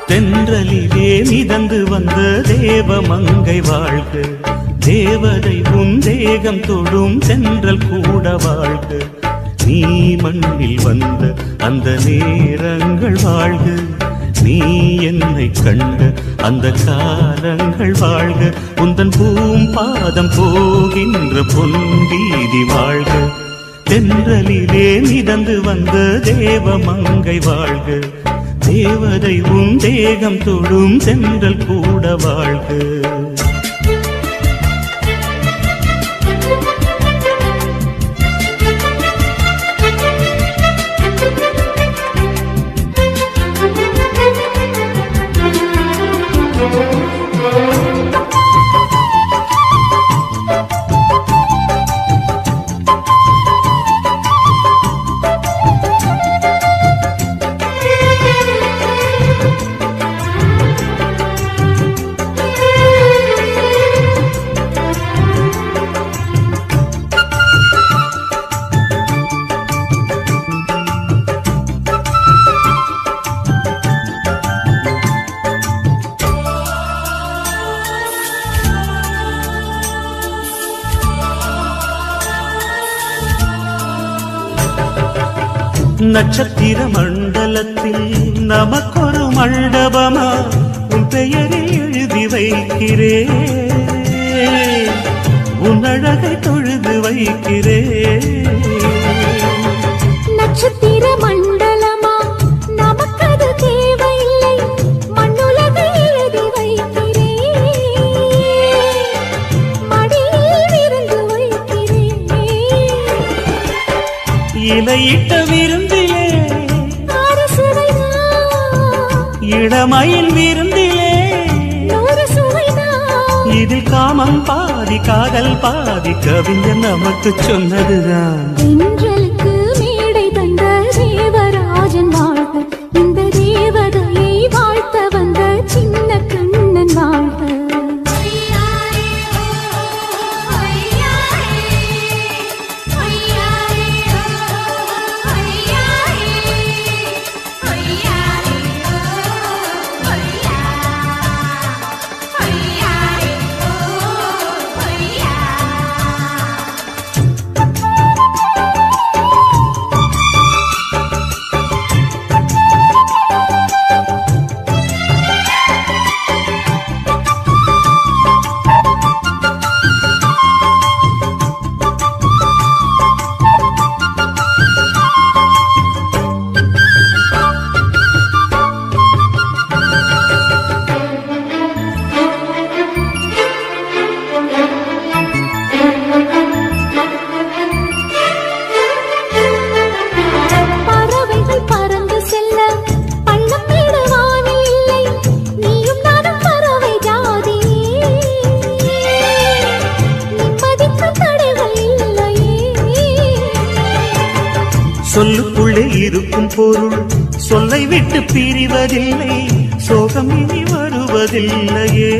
தென்றலிலே மிதந்து வந்த தேவமங்கை வாழ்க, தேவதை உன் தேகம் தொடும் தென்றல் கூட வாழ்க. நீ மண்ணில் வந்த அந்த நேரங்கள் வாழ்க, நீ என்னை கண்ட அந்த காலங்கள் வாழ்க. உந்தன் பூம்பாதம் போகின்ற பொன்வீதி வாழ்க. தென்றலிலே மிதந்து வந்த தேவமங்கை வாழ்க, தேவதை உன் தேகம் தொடும் தென்றல் கூட வாழ்க. நட்சத்திர மண்டலத்தில் நமக்கொரு மண்டபமா உன் பெயரை எழுதி வைக்கிறேன், உன் அழகை தொழுது வைக்கிறேன். நட்சத்திர மண்டலமா நமக்கது தேவையில்லை, மண்ணுலகை எழுதி வைக்கிறேன், மடியில் விருந்து வைக்கிறேன். இலையிட்ட விருந்திலே இளமயில் விருந்திலே இதில் காமம் பாதி காதல் பாதி கவிஞர் நமக்கு சொன்னதுதான். தென்றலுக்கு மேடை தந்த தேவராஜன் வாழ்க, இந்த தேவதையை வாழ்த்த வந்த சின்ன கண்ணன் வாழ்க. சொல்லுக்குள்ளே இருக்கும் பொருள் சொல்லை விட்டு பிரிவதில்லை, சோகம் இனி வருவதில்லையே.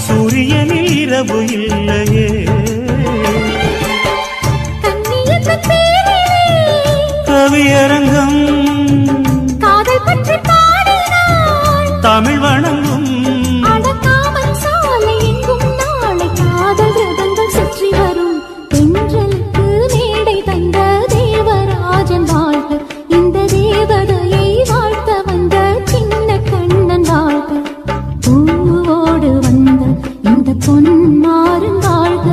சூரியனில் இரவு இல்லையே. கவியரங்கம் காதல் பற்றி பாடினாள், தமிழ் வணங்கும் அடக்காமல் சாலை எங்கும் நாளை காதல் ரதங்கள் சுற்றி வரும். தென்றலுக்கு மேடை தந்த தேவராஜன் வாழ்க, இந்த தேவதையை வாழ்த்த வந்த சின்ன கண்ணன் வாழ்க. பூவோடு வந்த இந்த பொன்மாறன் வாழ்க,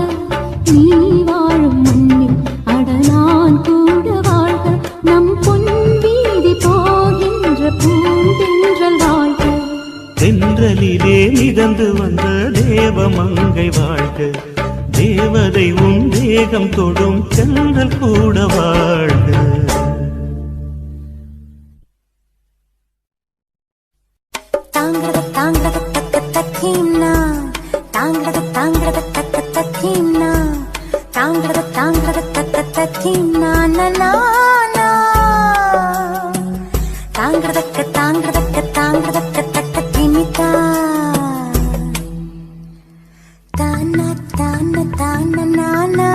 நீ வாழும் மண்ணில் அடலான் கூட வாழ்க. நம் பொன் வீதி போகின்ற பூந்தென்றல் வாழ்க. தென்றலிலே மிதந்து வந்த தேவமங்கை வாழ்க, தேவதை உன் தேகம் தொடும் தென்றல் கூட வாழ்க. தாங்கட தாங்கட தக்க தக்கின்னா தாங்கட தாங்கட தக்க தக்கின்னா தாங்கட தக்க தக்கின்னா நானா தாங்கட தாங்கட தக்க கிமிதா தானா தான தான நானா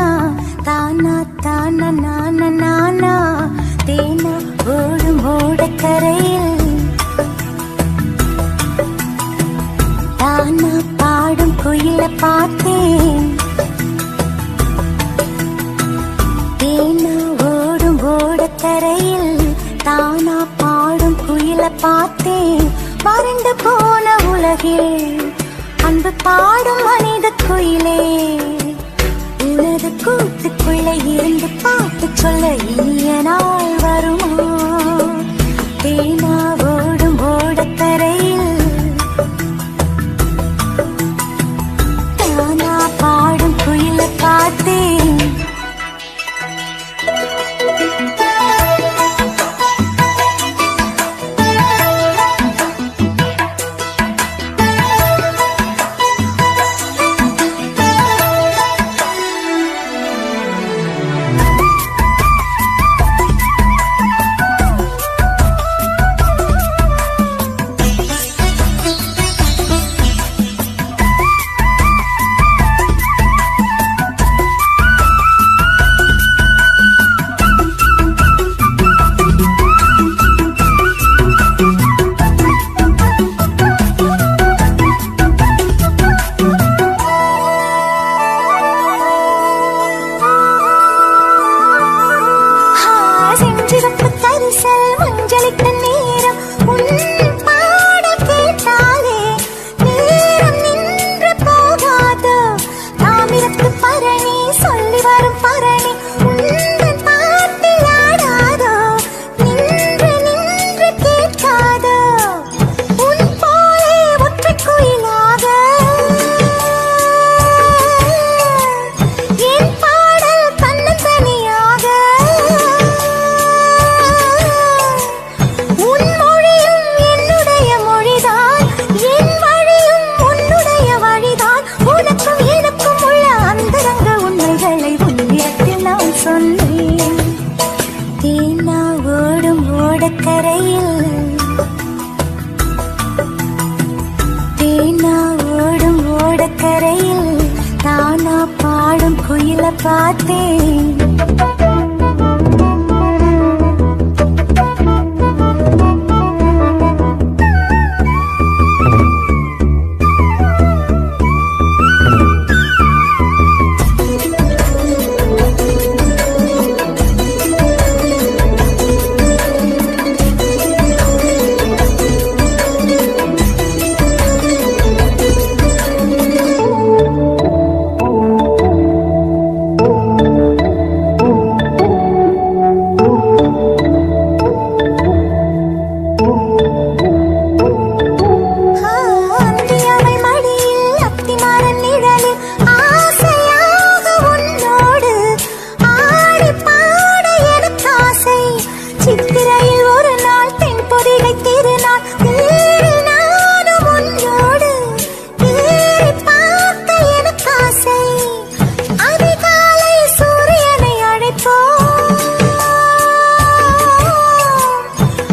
தானா தான நான நானா தேனா ஓடும் ஓடக்கரையில் தானா பாடும் குயில பார்த்தேன் தேனா ஓடும் ஓடக்கரையில் தானா பாடும் குயில பார்த்தேன் வறண்டு போன உலகில் அன்பு பாடும் மனித குயிலே உனது கூட்டுக்குள்ளே இருந்து பாட்டு சொல்ல இனிய நாள் வருமா தேனா ஓடும் ஓடக்கரையில் தானா பாடும் குயில பார்த்தேன் மஞ்சளிட்ட நேரம் உன் பாட கேட்டாலே நேரம் நின்று போகாதோ தாமிரத்து பரணி சொல்லி வரும் பரணி உந்தன் பாட்டில் ஆடாதோ நின்று நின்று கேட்காதோ உன் போலே ஒற்றை குயிலாக என் பாடல் தன்னந்தனியாக தேனா ஓடும் ஓடக்கரையில் தேனா ஓடும் ஓடக்கரையில் தானா பாடும் குயில பார்த்தேன் சித்திரையில் ஒரு நாள் தென் பொதிகை திருநாள் தேரில் நானும் உன்னோடு தேரி பார்க்க எனக்கு ஆசை அதிகாலை சூரியனை அழைப்போம்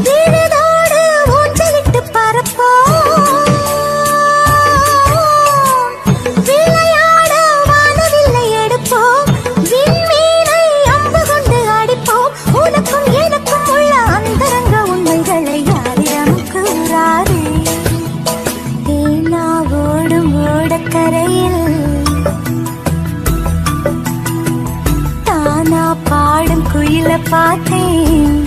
விழுதோடு ஊஞ்சலிட்டு பறப்போம் விளையாட வானவில்லை எடுப்போம் விண்மீனை அம்பு கொண்டு அடிப்போம் உனக்கும் எனக்கும் அந்தரங்க உண்மைகளை யாரிடம் கூறாதே தேனா ஓடும் ஓடக்கரையில் தானா பாடும் குயில பார்த்தேன்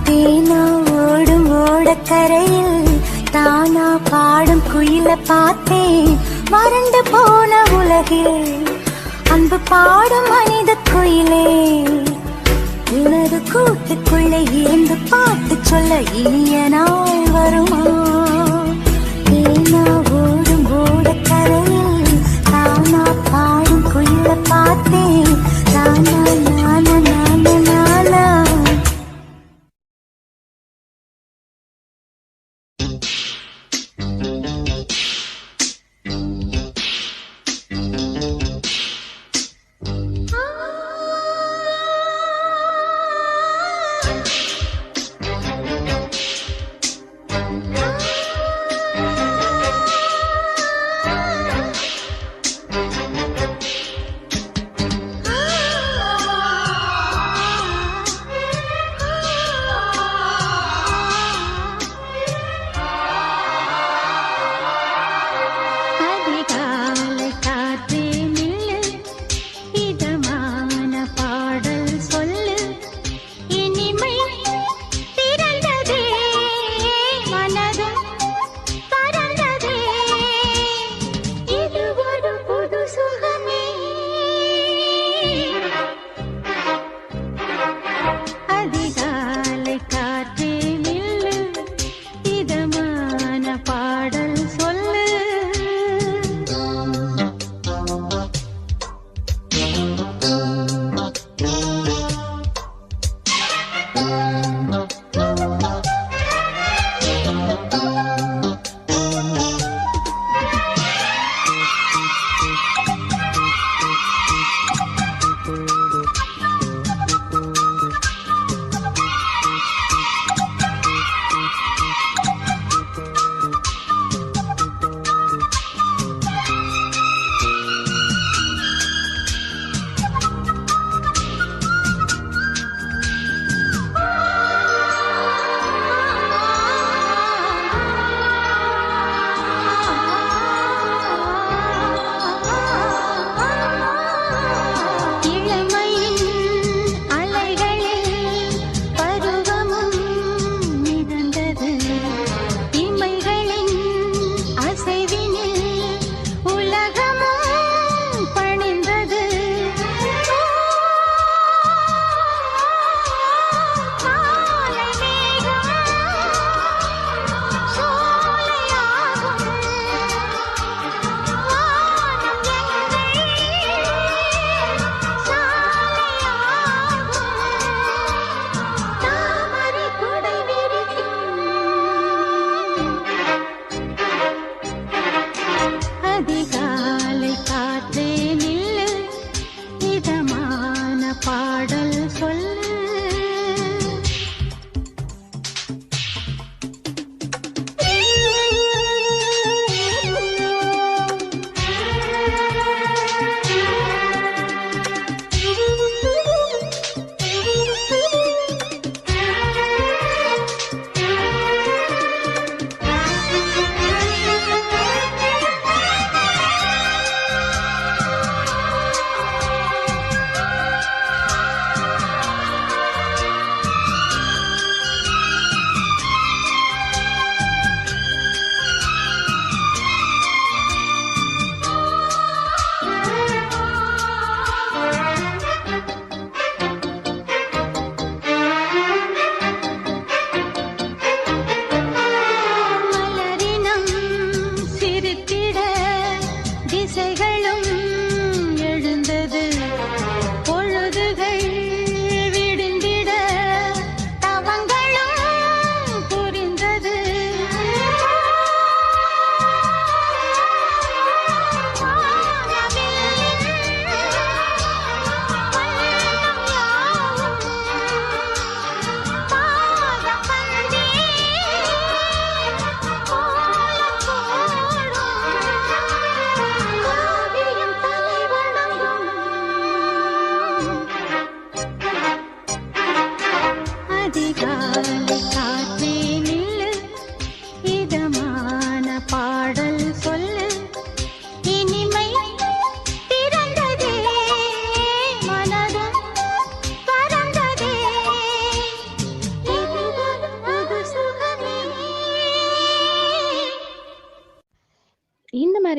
தேனா ஓடும் ஓடக்கரையில் தானா பாடும் குயில பார்த்தேன் வறண்டு போன உலகில் அன்பு பாடும் மனித குயிலே உனது கூட்டுக்குள்ளே இருந்து பாட்டு சொல்ல இனிய நாள் வருமா தேனா ஓடும் ஓடக்கரையில் தானா பாடும் குயில பார்த்தேன் தானா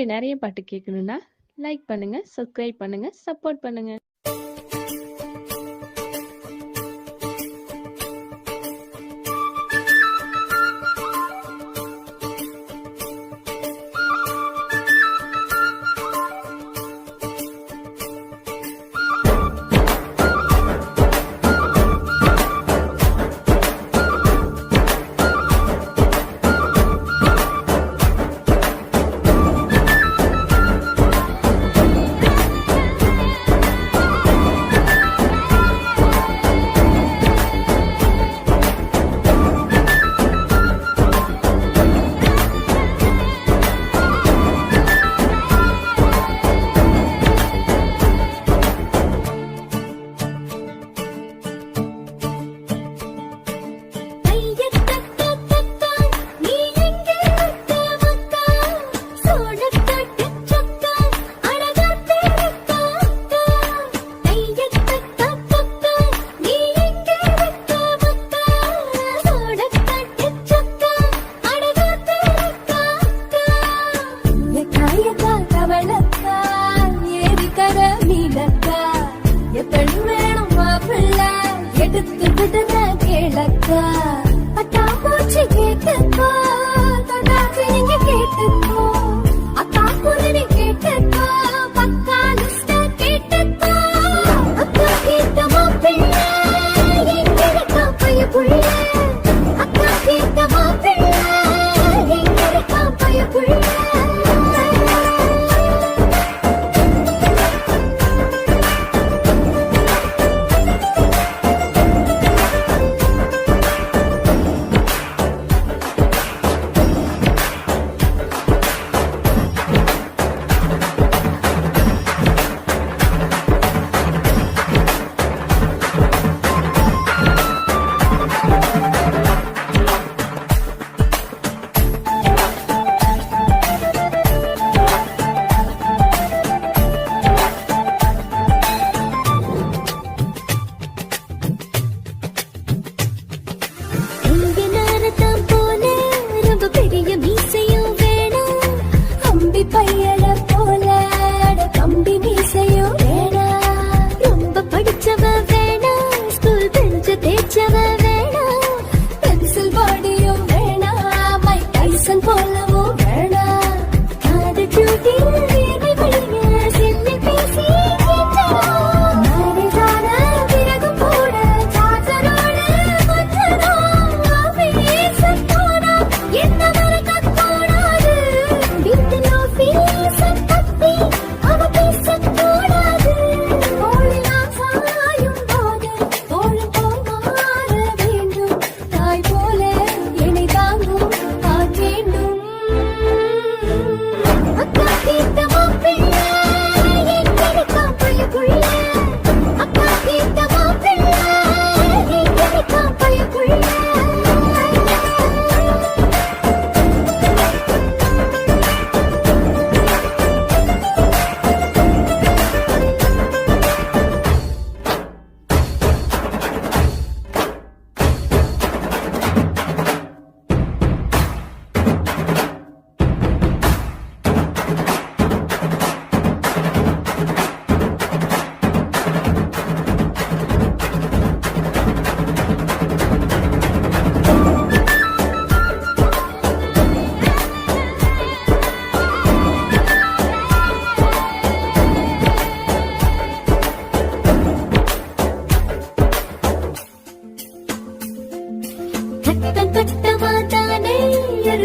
மாதிரி நிறைய பாட்டு கேட்கணும்னா லைக் பண்ணுங்க, சப்ஸ்கிரைப் பண்ணுங்க, சப்போர்ட் பண்ணுங்க.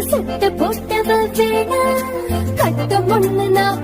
கட்ட போட்டவ வேணா கட்ட முன்னு நான்